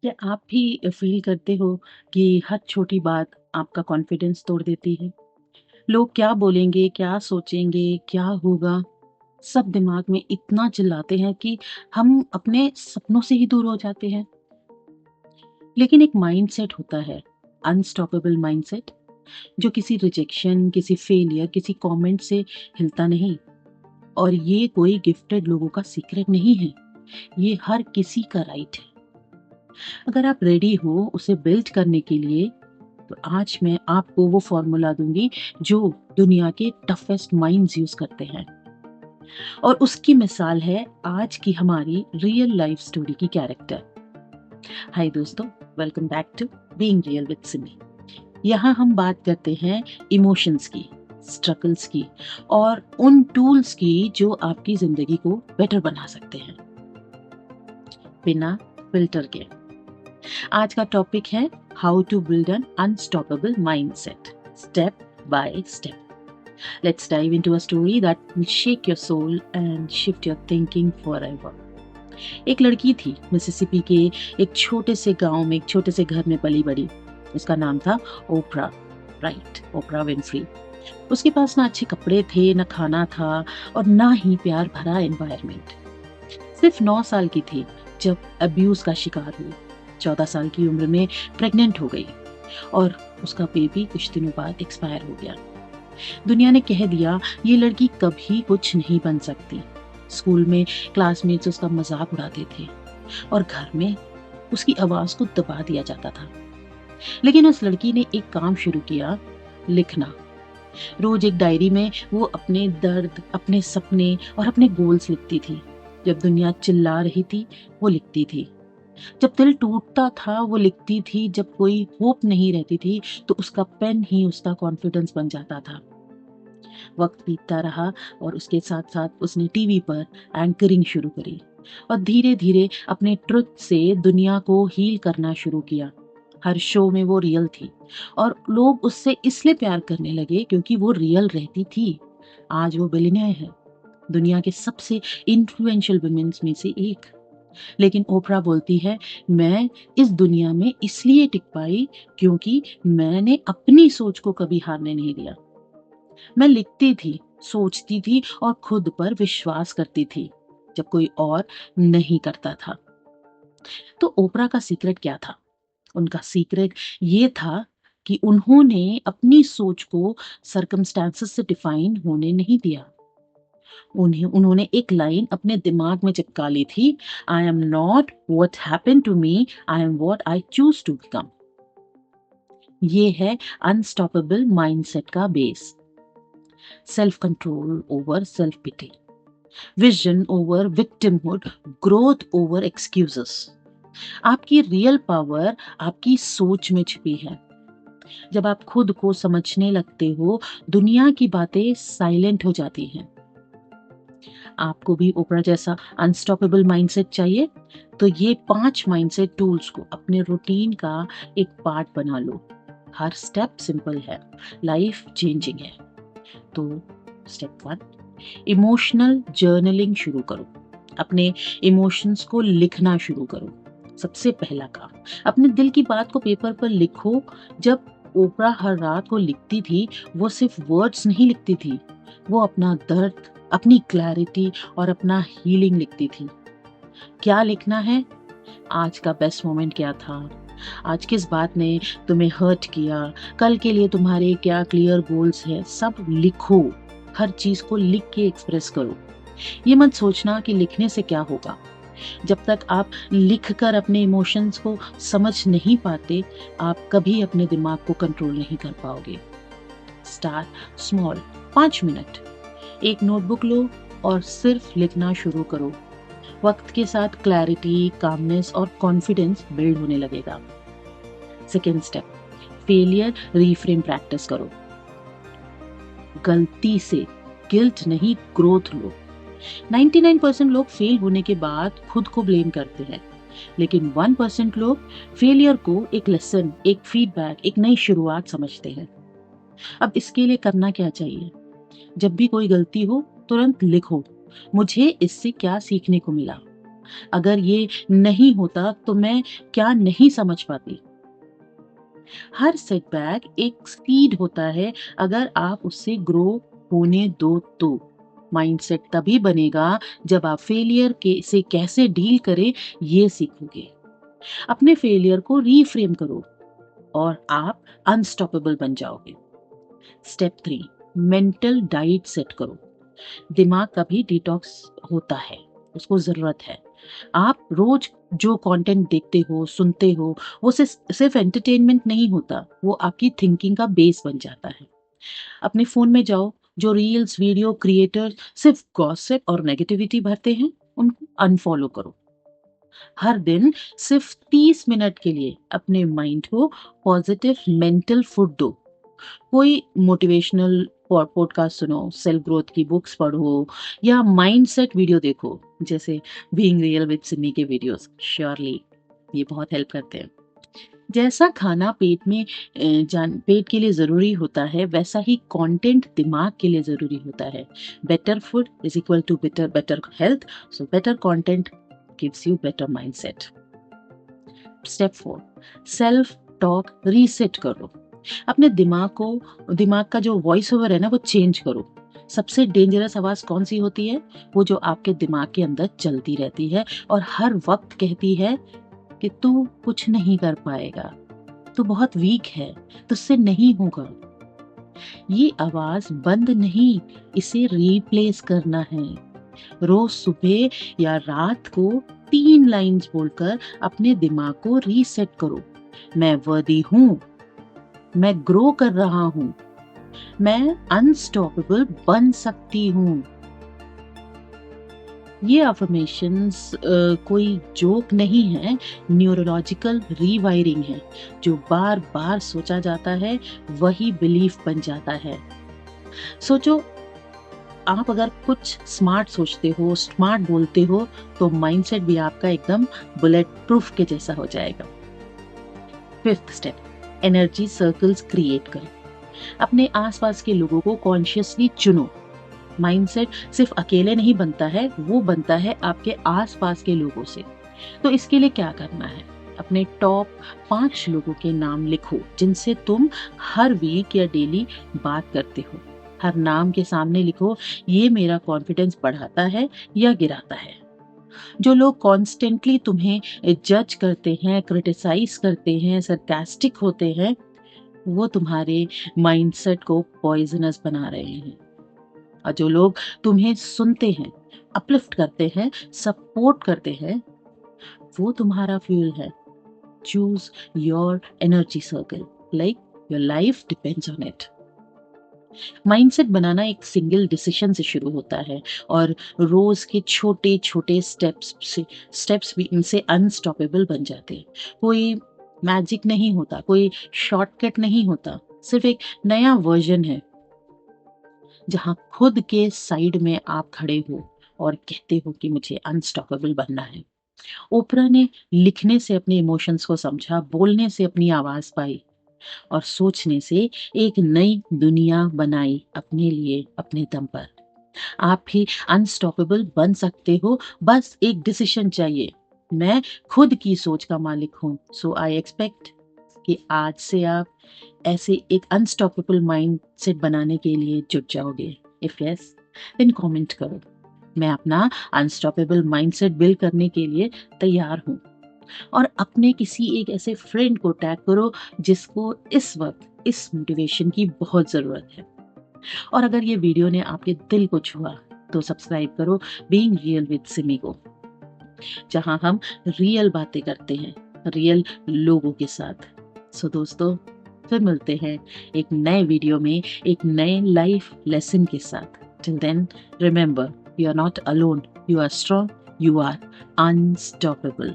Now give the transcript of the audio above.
क्या आप भी फील करते हो कि हर छोटी बात आपका कॉन्फिडेंस तोड़ देती है? लोग क्या बोलेंगे, क्या सोचेंगे, क्या होगा? सब दिमाग में इतना चिल्लाते हैं कि हम अपने सपनों से ही दूर हो जाते हैं। लेकिन एक माइंडसेट होता है, अनस्टॉपेबल माइंडसेट, जो किसी रिजेक्शन, किसी फेलियर, किसी कमेंट से हिलता नहीं। और ये कोई गिफ्टेड लोगों का सीक्रेट नहीं है, ये हर किसी का राइट है। अगर आप रेडी हो उसे बिल्ड करने के लिए, तो आज मैं आपको वो फॉर्मूला दूंगी जो दुनिया के टफेस्ट माइंड्स यूज करते हैं। और उसकी मिसाल है आज की हमारी रियल लाइफ स्टोरी की कैरेक्टर। हाय दोस्तों, welcome back to being real with Simi. यहाँ हम बात करते हैं इमोशंस की, स्ट्रगल्स की और उन टूल्स की जो आपकी जिंदगी को बेटर बना सकते हैं, बिना फिल्टर के। आज का टॉपिक है how to build an unstoppable mindset, step by step. Let's dive into a story that will shake your soul and shift your thinking forever. एक लड़की थी मिसिसिपी के एक छोटे से गांव में, एक छोटे से घर में पली बड़ी। उसका नाम था ओपरा, राइट, ओपरा विनफ्री। उसके पास ना अच्छे कपड़े थे, ना खाना था और ना ही प्यार भरा एनवायरनमेंट। सिर्फ 9 साल की थी जब अब्यूज का शिकार हुई। 14 साल की उम्र में प्रेग्नेंट हो गई और उसका बेबी कुछ दिनों बाद एक्सपायर हो गया। दुनिया ने कह दिया ये लड़की कभी कुछ नहीं बन सकती। स्कूल में क्लासमेट्स उसका मजाक उड़ाते थे और घर में उसकी आवाज को दबा दिया जाता था। लेकिन उस लड़की ने एक काम शुरू किया, लिखना। रोज एक डायरी में वो अपने दर्द, अपने सपने और अपने गोल्स लिखती थी। जब दुनिया चिल्ला रही थी वो लिखती थी, जब दिल टूटता था वो लिखती थी, जब कोई होप नहीं रहती थी तो उसका पेन ही उसका कॉन्फिडेंस बन जाता था। वक्त बीतता रहा और उसके साथ साथ उसने टीवी पर एंकरिंग शुरू करी और धीरे धीरे अपने ट्रुथ से दुनिया को हील करना शुरू किया। हर शो में वो रियल थी और लोग उससे इसलिए प्यार करने लगे क्योंकि वो रियल रहती थी। आज वो बिलियनियर है, दुनिया के सबसे इन्फ्लुएंशियल वुमेन्स में से एक। लेकिन ओपरा बोलती है, मैं इस दुनिया में इसलिए टिक पाई क्योंकि मैंने अपनी सोच को कभी हारने नहीं दिया। मैं लिखती थी, सोचती थी और खुद पर विश्वास करती थी जब कोई और नहीं करता था। तो ओपरा का सीक्रेट क्या था? उनका सीक्रेट ये था कि उन्होंने अपनी सोच को सर्कमस्टांसेस से डिफाइन होने नहीं दिया। उन्होंने एक लाइन अपने दिमाग में चिपका ली थी, I am not what happened to me, I am what I choose to become. ये है अनस्टॉपेबल माइंडसेट का base. Self control over self pity, vision over victimhood, growth over excuses. आपकी रियल पावर आपकी सोच में छिपी है। जब आप खुद को समझने लगते हो, दुनिया की बातें साइलेंट हो जाती हैं। आपको भी ओपरा जैसा अनस्टॉपेबल माइंडसेट चाहिए? तो ये 5 माइंडसेट टूल्स को अपने रूटीन का एक पार्ट बना लो। हर स्टेप सिंपल है, लाइफ चेंजिंग है। तो स्टेप 1, इमोशनल जर्नलिंग शुरू करो। अपने इमोशंस को लिखना शुरू करो। सबसे पहला काम, अपने दिल की बात को पेपर पर लिखो। जब ओपरा हर रात को लिखती थी, वो सिर्फ वर्ड्स नहीं लिखती थी, वो अपना दर्द, अपनी क्लैरिटी और अपना हीलिंग लिखती थी। क्या लिखना है? आज का बेस्ट मोमेंट क्या था? आज किस बात ने तुम्हें हर्ट किया? कल के लिए तुम्हारे क्या क्लियर गोल्स हैं? सब लिखो। हर चीज को लिख के एक्सप्रेस करो। ये मत सोचना कि लिखने से क्या होगा। जब तक आप लिखकर अपने इमोशंस को समझ नहीं पाते, आप कभी अपने दिमाग को कंट्रोल नहीं कर पाओगे। स्टार्ट स्मॉल, 5 मिनट, एक नोटबुक लो और सिर्फ लिखना शुरू करो। वक्त के साथ क्लैरिटी, कामनेस और कॉन्फिडेंस बिल्ड होने लगेगा। Second step, failure reframe practice करो। गलती से गिल्ट नहीं, ग्रोथ लो। 99% लोग फेल होने के बाद खुद को ब्लेम करते हैं, लेकिन 1% लोग फेलियर को एक लेसन, एक फीडबैक, एक नई शुरुआत समझते हैं। अब इसके लिए करना क्या चाहिए? जब भी कोई गलती हो तुरंत लिखो, मुझे इससे क्या सीखने को मिला। अगर ये नहीं होता तो मैं क्या नहीं समझ पाती। हर सेटबैक एक सीड होता है, अगर आप उससे ग्रो होने दो तो। माइंडसेट तभी बनेगा जब आप फेलियर के से कैसे डील करें ये सीखोगे। अपने फेलियर को रीफ्रेम करो और आप अनस्टॉपेबल बन जाओगे। स्टेप 3, मेंटल डाइट सेट करो। दिमाग का भी डिटॉक्स होता है, उसको जरूरत है। आप रोज जो कंटेंट देखते हो, सुनते हो, वो सिर्फ एंटरटेनमेंट नहीं होता, वो आपकी थिंकिंग का बेस बन जाता है। अपने फोन में जाओ, जो रील्स वीडियो क्रिएटर सिर्फ गॉसिप और नेगेटिविटी भरते हैं उनको अनफॉलो करो। हर दिन सिर्फ 30 मिनट के लिए अपने माइंड को पॉजिटिव मेंटल फूड दो। कोई मोटिवेशनल पॉडकास्ट सुनो, सेल्फ ग्रोथ की बुक्स पढ़ो या माइंडसेट वीडियो देखो, जैसे बीइंग रियल विद सिमी के वीडियोस। श्योरली ये बहुत हेल्प करते हैं। जैसा खाना पेट के लिए जरूरी होता है, वैसा ही कंटेंट दिमाग के लिए जरूरी होता है। Better food is equal to better health, so better content gives you better mindset. Step 4, self talk reset करो। अपने दिमाग का जो वॉइस ओवर है ना, वो चेंज करो। सबसे डेंजरस आवाज कौन सी होती है? वो जो आपके दिमाग के अंदर चलती रहती है और हर वक्त कहती है कि तू कुछ नहीं कर पाएगा, तू बहुत वीक है, तुझसे नहीं होगा। ये आवाज बंद नहीं, इसे रिप्लेस करना है। रोज सुबह या रात को 3 लाइन्स बोलकर अपने दिमाग को रीसेट करो। मैं वर्दी हूँ, मैं ग्रो कर रहा हूँ, मैं अनस्टॉपेबल बन सकती हूँ। ये अफर्मेशंस कोई जोक नहीं है, न्यूरोलॉजिकल रीवायरिंग है। जो बार बार सोचा जाता है वही बिलीफ बन जाता है। सोचो, आप अगर कुछ स्मार्ट सोचते हो, स्मार्ट बोलते हो, तो माइंडसेट भी आपका एकदम बुलेट प्रूफ के जैसा हो जाएगा। 5th step, energy circles create करो। अपने आसपास के लोगों को कॉन्शियसली चुनो। माइंडसेट सिर्फ अकेले नहीं बनता है, वो बनता है आपके आसपास के लोगों से। तो इसके लिए क्या करना है? अपने टॉप 5 लोगों के नाम लिखो जिनसे तुम हर वीक या डेली बात करते हो। हर नाम के सामने लिखो, ये मेरा कॉन्फिडेंस बढ़ाता है या गिराता है। जो लोग कॉन्स्टेंटली तुम्हें जज करते हैं, क्रिटिसाइज करते हैं, सरकास्टिक होते हैं, वो तुम्हारे माइंडसेट को पॉइजनस बना रहे हैं। और जो लोग तुम्हें सुनते हैं, अपलिफ्ट करते हैं, सपोर्ट करते हैं, वो तुम्हारा फ्यूल है। Choose your energy circle, like your life depends on it. Mindset बनाना एक सिंगल डिसीजन से शुरू होता है और रोज के छोटे छोटे स्टेप्स भी इनसे अनस्टॉपेबल बन जाते हैं। कोई मैजिक नहीं होता, कोई शॉर्टकट नहीं होता, सिर्फ एक नया वर्जन है जहां खुद के साइड में आप खड़े हो और कहते हो कि मुझे अनस्टॉपेबल बनना है। ओपरा ने लिखने से अपने इमोशंस को समझा, बोलने से अपनी आवाज पाई और सोचने से एक नई दुनिया बनाई अपने लिए, अपने दम पर। आप भी अनस्टॉपेबल बन सकते हो, बस एक डिसीजन चाहिए। मैं खुद की सोच का मालिक हूं, सो आई एक्सपेक्ट कि आज से आप ऐसे एक अनस्टॉपेबल माइंडसेट बनाने के लिए जुट जाओगे। इफ यस, देन कमेंट करो। मैं अपना अनस्टॉपेबल माइंडसेट बिल्ड करने के लिए तैयार हूं। और अपने किसी एक ऐसे फ्रेंड को टैग करो जिसको इस वक्त इस मोटिवेशन की बहुत जरूरत है। और अगर ये वीडियो ने आपके दिल को छुआ तो सब्सक्राइब करो बीइंग रियल विद सिमी को, जहां हम रियल बातें करते हैं रियल लोगों के साथ। सो दोस्तों, फिर मिलते हैं एक नए वीडियो में एक नए लाइफ लेसन के साथ। Till then, remember, you are not alone, you are strong, you are unstoppable.